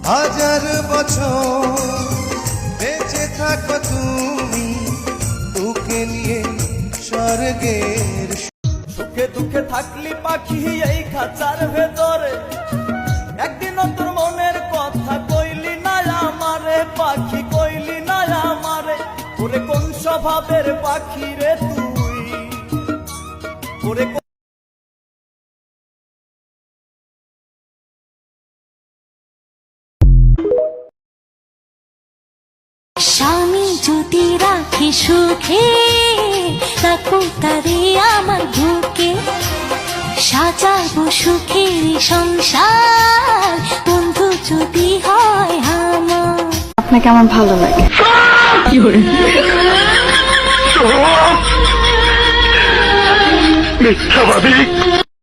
হাজার বছর বেঁচে থাকো তুমি, তোকে নিয়ে স্বর্গের। সুখে দুঃখে থাকলি পাখি এই খাঁচার ভেতরে, একদিন তোর মনের কথা কইলি না আমারে, পাখি কইলি না আমারে। ওরে কোন স্বভাবের পাখি রে তুই, ওরে স্বামী যদি রাখে সুখে, তাকু তারে আমার বুকে সাজাবো সুখের সংসার, বন্ধু যদি হয় আমার। আপনাকে আমার ভালো লাগে। মিথ্যাবাদী।